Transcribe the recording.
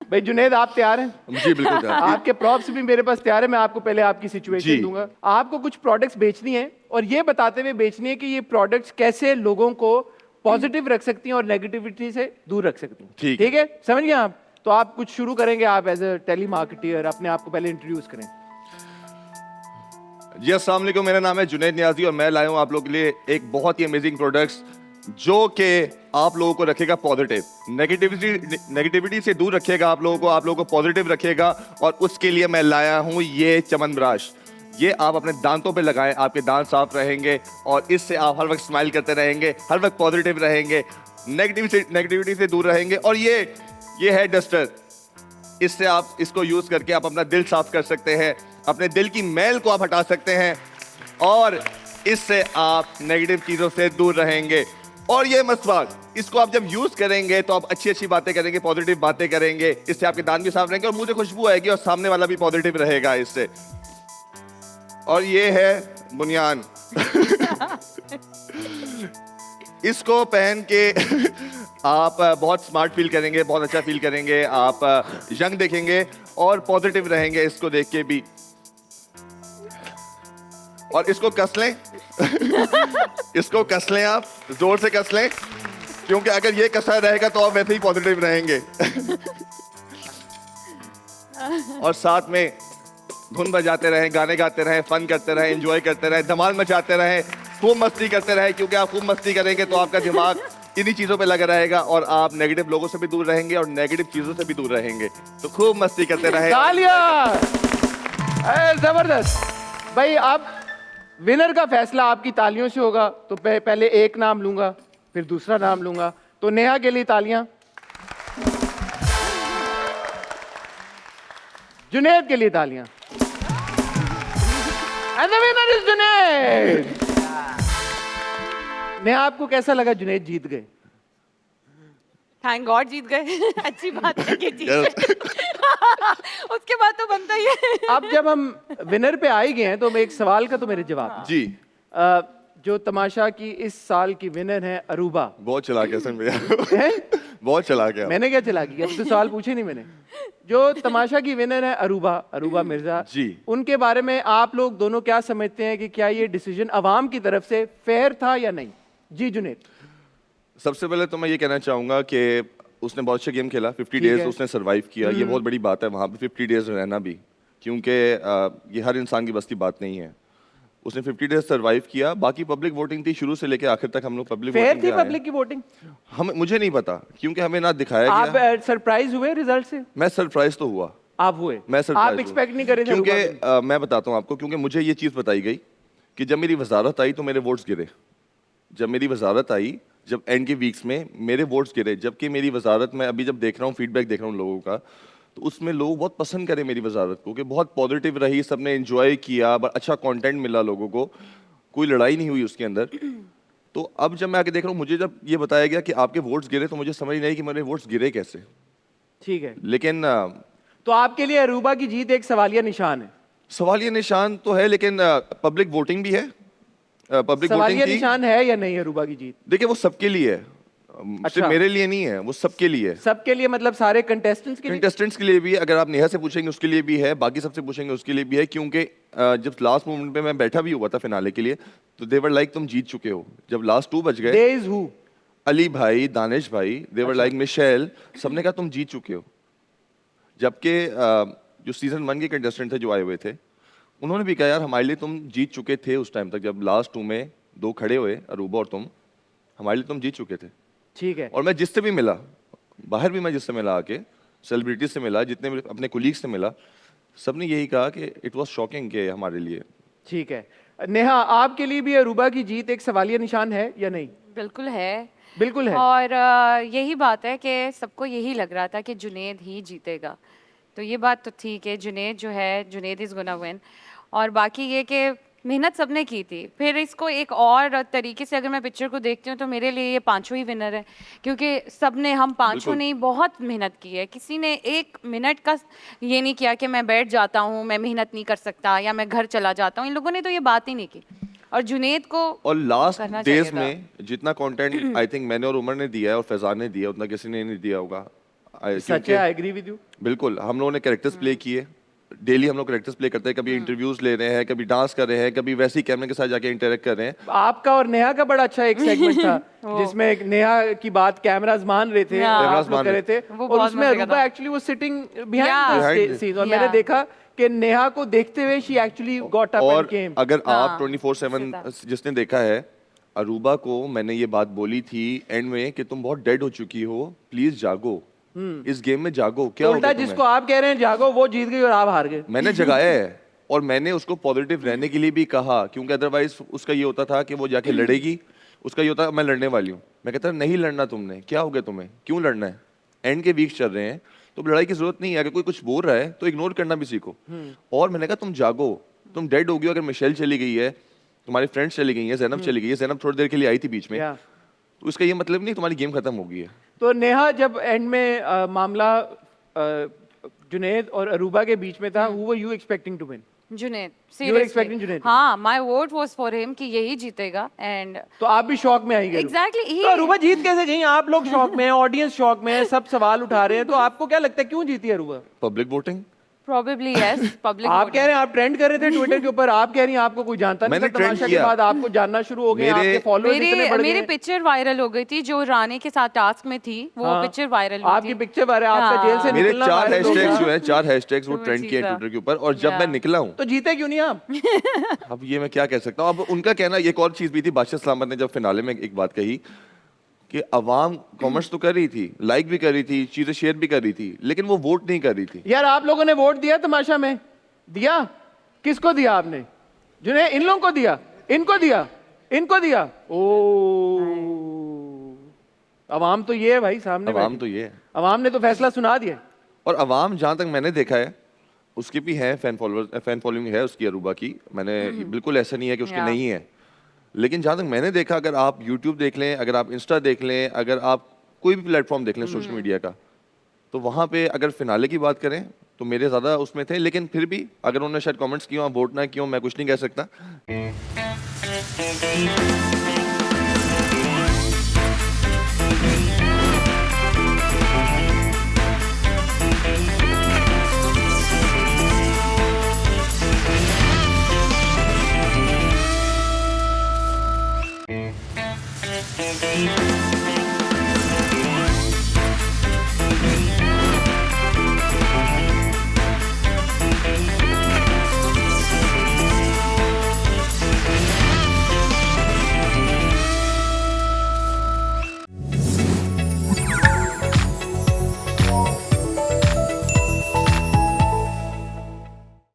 भाई जुनेद, आप तैयार हैं? जी बिल्कुल तैयार। आपके प्रॉप्स भी मेरे पास तैयार है। मैं आपको पहले आपकी सिचुएशन दूंगा। आपको कुछ प्रोडक्ट्स बेचनी है और ये बताते हुए बेचनी है कि ये प्रोडक्ट्स कैसे लोगों को पॉजिटिव रख सकती हैं और नेगेटिविटी से दूर रख सकती हैं। ठीक है, समझ गए आप? तो आप कुछ शुरू करेंगे, आप एज ए टेली मार्केटर अपने आप को पहले इंट्रोड्यूस करें। जी अस्सलाम वालेकुम, मेरा नाम है जुनैद नियाजी और मैं लाया हूँ आप लोगों के लिए एक बहुत ही अमेजिंग प्रोडक्ट्स जो कि आप लोगों को रखेगा पॉजिटिव, नेगेटिविटी से दूर रखेगा आप लोगों को पॉजिटिव रखेगा। और उसके लिए मैं लाया हूँ ये च्यवनप्राश। ये आप अपने दांतों पे लगाएं, आपके दांत साफ रहेंगे और इससे आप हर वक्त स्माइल करते रहेंगे, हर वक्त पॉजिटिव रहेंगे, नेगेटिविटी से दूर रहेंगे। और ये है डस्टर, इससे आप इसको यूज करके आप अपना दिल साफ कर सकते हैं, अपने दिल की मैल को आप हटा सकते हैं और इससे आप नेगेटिव चीजों से दूर रहेंगे। और ये मसवाक, इसको आप जब यूज करेंगे तो आप अच्छी अच्छी बातें करेंगे, पॉजिटिव बातें करेंगे, इससे आपके दांत भी साफ रहेंगे और मुंह से खुशबू आएगी और सामने वाला भी पॉजिटिव रहेगा इससे। और ये है बुनियान। इसको पहन के आप बहुत स्मार्ट फील करेंगे, बहुत अच्छा फील करेंगे, आप यंग देखेंगे और पॉजिटिव रहेंगे इसको देख के भी। और इसको कस लें। इसको कस लें, आप जोर से कस लें, क्योंकि अगर ये कसा रहेगा तो आप वैसे ही पॉजिटिव रहेंगे। और साथ में धुन बजाते रहें, गाने गाते रहें, फन करते रहें, एंजॉय करते रहें, धमाल मचाते रहें, खूब मस्ती करते रहें, क्योंकि आप खूब मस्ती करेंगे तो आपका दिमाग इन्हीं चीजों पे लगा रहेगा और आप नेगेटिव लोगों से भी दूर रहेंगे और नेगेटिव चीजों से भी दूर रहेंगे। तो खूब मस्ती करते रहें। तालियां! जबरदस्त भाई। अब विनर का फैसला आपकी तालियों से होगा। तो पहले एक नाम लूंगा, फिर दूसरा नाम लूंगा। तो नेहा के लिए तालियां, जुनैद के लिए तालियां। And the winner is Junaid. Neha, आपको कैसा लगा? जुनैद जीत गए। थैंक गॉड जीत गए। अच्छी बात है कि जीत गए। उसके बाद तो बनता ही है। अब जब हम विनर पे आ ही गए हैं तो एक सवाल का तो मेरे जवाब जी। जो तमाशा की इस साल की विनर है अरूबा। बहुत चला गया सर भैया। बहुत चला गया। मैंने क्या चला गया? अब तो सवाल पूछे नहीं मैंने। जो तमाशा की विनर है अरूबा मिर्जा जी, उनके बारे में आप लोग दोनों क्या समझते हैं कि क्या ये डिसीजन अवाम की तरफ से फेयर था या नहीं? जी जुनैद। सबसे पहले तो मैं ये कहना चाहूंगा कि उसने बहुत अच्छा गेम खेला। 50 डेज उसने सरवाइव किया, ये बहुत बड़ी बात है वहाँ पे 50 डेज रहना भी, क्योंकि ये हर इंसान की बस की बात नहीं है। उसने 50 डेज सरवाइव किया। बाकी पब्लिक वोटिंग थी शुरू से लेकर आखिर तक। हम लोग पब्लिक फेयर वोटिंग थी पब्लिक की वोटिंग? मुझे नहीं पता, क्योंकि हमें ना दिखाया आप गया। सरप्राइज हुए रिजल्ट से? मैं सरप्राइज तो हुआ। आप हुए? मैं सरप्राइज आप एक्सपेक्ट नहीं कर रहे थे? क्योंकि मैं बताता हूँ आपको, क्योंकि मुझे ये चीज़ बताई गई कि जब मेरी वजारत आई तो मेरे वोट्स गिरे। जब मेरी वजारत आई, जब एंड के वीक्स में मेरे वोट्स गिरे, जबकि मेरी वजारत में अभी जब देख रहा हूँ, फीडबैक देख रहा हूँ लोगों का, तो उसमें लोग बहुत पसंद करें मेरी वजारत को, कि बहुत पॉजिटिव रही, सबने एंजॉय किया, अच्छा कंटेंट मिला लोगों को, कोई लड़ाई नहीं हुई उसके अंदर। तो अब जब मैं आके देख रहा हूँ, मुझे जब ये बताया गया कि आपके वोट्स गिरे, तो मुझे समझ नहीं आई कि मेरे वोट्स गिरे कैसे। ठीक है, लेकिन तो आपके लिए अरूबा की जीत एक सवालिया निशान है? सवालिया निशान तो है, लेकिन पब्लिक वोटिंग भी है। पब्लिक सवालिया वोटिंग निशान है या नहीं अरूबा की जीत? देखिए, वो सबके लिए है, अच्छा। सिर्फ मेरे लिए नहीं है, वो सबके लिए है। सबके लिए मतलब सारे कंटेस्टेंट्स के लिए? कंटेस्टेंट्स के लिए भी है, अगर आप नेहा से पूछेंगे उसके लिए भी है, बाकी सबसे पूछेंगे उसके लिए भी है। क्योंकि जब लास्ट मोमेंट पे मैं बैठा भी हुआ था फिनाले के लिए, तो देवर लाइक तुम जीत चुके हो। जब लास्ट 2 बज गए, There is who? अली भाई, दानिश भाई, देवर लाइक मिशेल, सबने कहा तुम जीत चुके हो। जबकि जो सीजन 1 के कंटेस्टेंट थे जो आए हुए थे, उन्होंने भी कहा यार हमारे लिए तुम जीत चुके थे उस टाइम तक। जब लास्ट 2 में 2 खड़े हुए, अरूबा और तुम, हमारे लिए तुम जीत चुके थे। ठीक है। और मैं जिससे भी मिला, बाहर भी मैं जिससे मिला, आके सेलिब्रिटी से मिला, जितने भी अपने कुलीग से मिला, सबने यही कहा कि इट वाज शॉकिंग के हमारे लिए। ठीक है। नेहा, आपके लिए भी अरूबा की जीत एक सवालिया निशान है या नहीं? बिल्कुल है। बिल्कुल है। और यही बात है कि सबको यही लग रहा था कि जुनैद ही जीतेगा। तो ये बात तो ठीक है, जुनैद जो है, जुनैद इज़ गोना विन। और बाकी ये कि मेहनत सबने की थी। फिर इसको एक और तरीके से अगर मैं पिक्चर को देखती हूँ तो मेरे लिए ये पांचों ही विनर है, क्योंकि सबने, हम पांचों ने बहुत मेहनत की है। किसी ने 1 मिनट का ये नहीं किया कि मैं बैठ जाता हूँ, मैं मेहनत नहीं कर सकता या मैं घर चला जाता हूँ। इन लोगों ने तो ये बात ही नहीं की। और जुनैद को और लास्ट करना डेज चाहिए था। में जितना कंटेंट आई थिंक मैंने और उमर ने दिया है और फैजान ने दिया, उतना किसी ने नहीं दिया होगा। सच है, आई एग्री विद यू। बिल्कुल, हम लोगों ने कैरेक्टर्स प्ले किए, डेली हम लोग कैरेक्टर्स प्ले करते हैं, कभी इंटरव्यूज ले रहे हैं, कभी डांस कर रहे हैं, कभी वैसे ही कैमरे के साथ जाके इंटरेक्ट कर रहे हैं। आपका और नेहा का बड़ा अच्छा एक सेगमेंट था जिसमें एक नेहा की बात कैमरास मान रहे थे, Yeah. आप लोग कर रहे थे, वो और बहुत उसमें मजे का अरूबा था। एक्चुअली वो sitting Yeah. Behind Behind the the- scene, और मैंने Yeah. देखा कि नेहा को देखते हुए she actually got up and और केम। अगर आप हाँ, 24/7 जिसने देखा है, अरूबा को मैंने ये बात बोली थी एंड में कि तुम बहुत डेड हो चुकी हो, प्लीज जागो, इस गेम में जागो। क्या हो उल्टा गया जिसको तुम्हें? आप कह रहे हैं जागो, वो जीत गई और आप हार गए। मैंने जगाया है और मैंने उसको पॉजिटिव रहने के लिए भी कहा, क्योंकि अदरवाइज उसका ये होता था कि वो जाके लड़ेगी, उसका ये होता मैं लड़ने वाली हूँ। मैं कहता नहीं लड़ना तुमने, क्या हो गया तुम्हें, क्यों लड़ना है, एंड के वीक्स चल रहे हैं तो लड़ाई की जरूरत नहीं है। अगर कोई कुछ बोल रहा है तो इग्नोर करना भी सीखो। और मैंने कहा तुम जागो, तुम डेड हो गई हो। अगर मिशेल चली गई है, तुम्हारी फ्रेंड्स चली गई है, जैनब चली गई है, जैनब थोड़ी देर के लिए आई थी बीच में, Yeah. तो उसका ये मतलब नहीं तुम्हारी गेम खत्म हो गई है। तो नेहा जब एंड में मामला जुनैद और अरूबा के बीच में था, who were you expecting to win? Junaid, expecting Junaid? seriously. हाँ, my vote was for him कि यही जीतेगा and तो आप भी शॉक में आई गए? exactly he तो अरूबा जीत कैसे गई? आप लोग शॉक में हैं, ऑडियंस शॉक में है, सब सवाल उठा रहे हैं, तो आपको क्या लगता है क्यों जीती Aruba? Public voting. probably yes public आप voting. कह रहे हैं आप ट्रेंड कर रहे थे ट्विटर के ऊपर, आप कह रही हैं आपको कोई जानता नहीं मैंने था, trend तमाशा के किया। बाद आपको जानना शुरू हो गए, मेरे- आपके फॉलोअर्स इतने बढ़ मेरी गए। पिक्चर वायरल हो गई थी जो रानी के साथ टास्क में थी, वो हाँ। पिक्चर वायरल हुई आपकी थी। पिक्चर बारे आपका हाँ। जेल से मेरे निकलना 4 viral हो हैशटैग्स गया। जो है, 4 हैशटैग्स वो तो ट्रेंड किए चीज़ है। ट्विटर के ऊपर, और जब मैं Yeah. निकला हूँ, तो जीते क्यों नहीं आप? अब ये मैं क्या कह सकता हूँ। अब उनका कहना, एक और चीज भी थी, बादशाह सलामत ने जब फिनाले में एक बात कही कि अवाम कमेंट्स तो कर रही थी, लाइक भी कर रही थी, चीजें शेयर भी कर रही थी, लेकिन वो वोट नहीं कर रही थी। यार आप लोगों ने वोट दिया तमाशा में? दिया? किसको दिया आपने? जिन्हें इन लोगों को दिया, इनको दिया, इनको दिया? ओ, अवाम तो ये है भाई, सामने अवाम बैठी। तो ये है, अवाम ने तो फैसला सुना दिया। और अवाम जहां तक मैंने देखा है उसकी भी है फैन फॉलोइंग है उसकी, अरूबा की। मैंने बिल्कुल ऐसा नहीं है कि उसकी Yeah. नहीं है, लेकिन जहां तक मैंने देखा, अगर आप यूट्यूब देख लें, अगर आप इंस्टा देख लें, अगर आप कोई भी प्लेटफॉर्म देख लें सोशल मीडिया का, तो वहां पे अगर फिनाले की बात करें तो मेरे ज़्यादा उसमें थे, लेकिन फिर भी अगर उन्होंने शायद कमेंट्स किए हों, वोट ना किए हों, मैं कुछ नहीं कह सकता। Thank you.